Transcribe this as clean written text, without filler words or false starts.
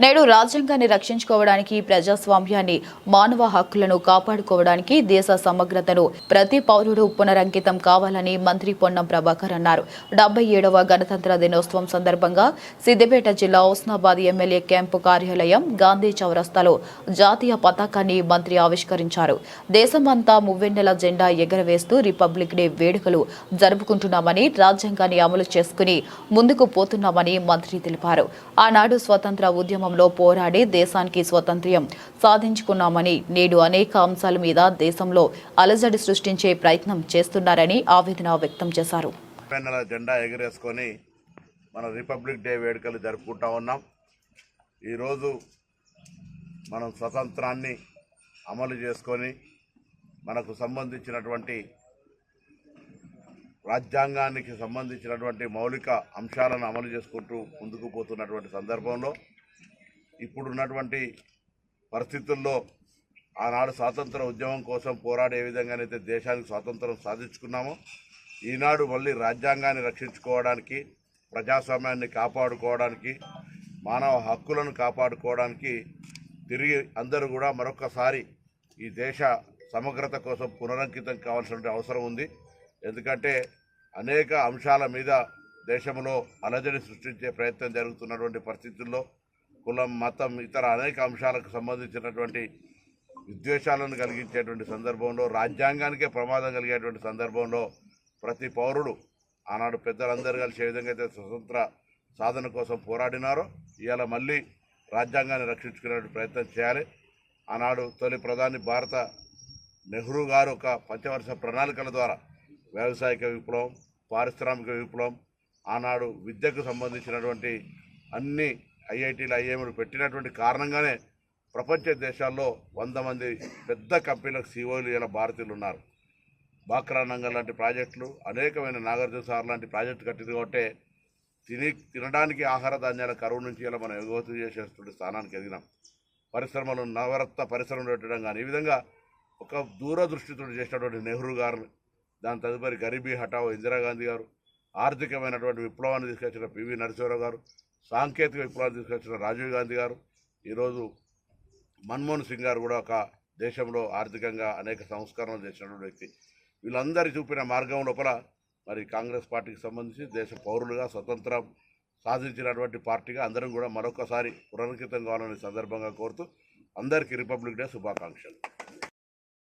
నేడు రాజ్యాంగాన్ని రక్షించుకోవడానికి, ప్రజాస్వామ్యాన్ని, మానవ హక్కులను కాపాడుకోవడానికి దేశ సమగ్రతను ప్రతి పౌరుడు పునరంకితం కావాలని మంత్రి పొన్నం ప్రభాకర్ అన్నారు. 77వ గణతంత్ర దినోత్సవం సందర్భంగా సిద్దిపేట జిల్లా హుస్నాబాద్ ఎమ్మెల్యే క్యాంపు కార్యాలయం గాంధీ చౌరస్తాలో జాతీయ పతాకాన్ని మంత్రి ఆవిష్కరించారు. దేశమంతా మువ్వెన్నెల జెండా ఎగరవేస్తూ రిపబ్లిక్ డే వేడుకలు జరుపుకుంటున్నామని, రాజ్యాంగాన్ని అమలు చేసుకుని ముందుకు పోతున్నామని మంత్రి తెలిపారు. ఆనాడు స్వతంత్ర ఉద్యమంలో పోరాడి దేశానికి స్వాతంత్ర్యం సాధించుకున్నామని, నేడు అనేక అంశాల మీద దేశంలో అలజడి సృష్టించే ప్రయత్నం చేస్తున్నారని ఆవేదన వ్యక్తం చేశారు. జెండా ఎగరేసుకొని మన రిపబ్లిక్ డే వేడుకలు జరుపుకుంటా ఉన్నాం. ఈరోజు మనం స్వతంత్రాన్ని అమలు చేసుకొని మనకు సంబంధించినటువంటి రాజ్యాంగానికి సంబంధించినటువంటి మౌలిక అంశాలను అమలు చేసుకుంటూ ముందుకు పోతున్నటువంటి సందర్భంలో ఇప్పుడున్నటువంటి పరిస్థితుల్లో ఆనాడు స్వాతంత్ర ఉద్యమం కోసం పోరాడే విధంగానైతే దేశానికి స్వాతంత్రం సాధించుకున్నామో, ఈనాడు మళ్ళీ రాజ్యాంగాన్ని రక్షించుకోవడానికి, ప్రజాస్వామ్యాన్ని కాపాడుకోవడానికి, మానవ హక్కులను కాపాడుకోవడానికి తిరిగి అందరూ కూడా మరొకసారి ఈ దేశ సమగ్రత కోసం పునరంకితం కావాల్సిన అవసరం ఉంది. ఎందుకంటే అనేక అంశాల మీద దేశంలో అలజడి సృష్టించే ప్రయత్నం జరుగుతున్నటువంటి పరిస్థితుల్లో కులం, మతం, ఇతర అనేక అంశాలకు సంబంధించినటువంటి విద్వేషాలను కలిగించేటువంటి సందర్భంలో, రాజ్యాంగానికే ప్రమాదం కలిగేటువంటి సందర్భంలో ప్రతి పౌరుడు ఆనాడు పెద్దలందరూ కలిసి ఏ విధంగా అయితే స్వతంత్ర సాధన కోసం పోరాడినారో ఇవాళ మళ్ళీ రాజ్యాంగాన్ని రక్షించుకునే ప్రయత్నం చేయాలి. ఆనాడు తొలి ప్రధాని భారత నెహ్రూ గారు ఒక పంచవర్ష ప్రణాళికల ద్వారా వ్యవసాయక విప్లవం, పారిశ్రామిక విప్లవం, ఆనాడు విద్యకు సంబంధించినటువంటి అన్ని ఐఐటీలు, ఐఐఎంలు పెట్టినటువంటి కారణంగానే ప్రపంచ దేశాల్లో 100 మంది పెద్ద కంపెనీలకు సీఓలు ఇలా భారతీయులు ఉన్నారు. బాక్రా నంగల్ లాంటి ప్రాజెక్టులు, అనేకమైన నాగార్జున సాగర్ లాంటి ప్రాజెక్టు కట్టింది కాబట్టి తినడానికి ఆహార ధాన్యాల కరువు నుంచి ఇలా మనం ఎగుమతి చేసేటువంటి స్థానానికి ఎదిగినాం. పరిశ్రమలు, నవరత్న పరిశ్రమలు పెట్టడం కానీ ఈ విధంగా ఒక దూరదృష్టితో చేసినటువంటి నెహ్రూ గారు, దాని తదుపరి గరీబీ హఠావో ఇందిరాగాంధీ గారు, ఆర్థికమైనటువంటి విప్లవాన్ని తీసుకొచ్చిన పివి నరసింహారావు గారు, సాంకేతిక విప్లవాన్ని తీసుకొచ్చిన రాజీవ్ గాంధీ గారు, ఈరోజు మన్మోహన్ సింగ్ గారు కూడా ఒక దేశంలో ఆర్థికంగా అనేక సంస్కరణలు చేసినటువంటి వ్యక్తి. వీళ్ళందరూ చూపిన మార్గం లోపల మరి కాంగ్రెస్ పార్టీకి సంబంధించి దేశ పౌరులుగా స్వతంత్రం సాధించినటువంటి పార్టీగా అందరం కూడా మరొకసారి పునరంకితం కావాలని సందర్భంగా కోరుతూ అందరికీ రిపబ్లిక్ డే శుభాకాంక్షలు.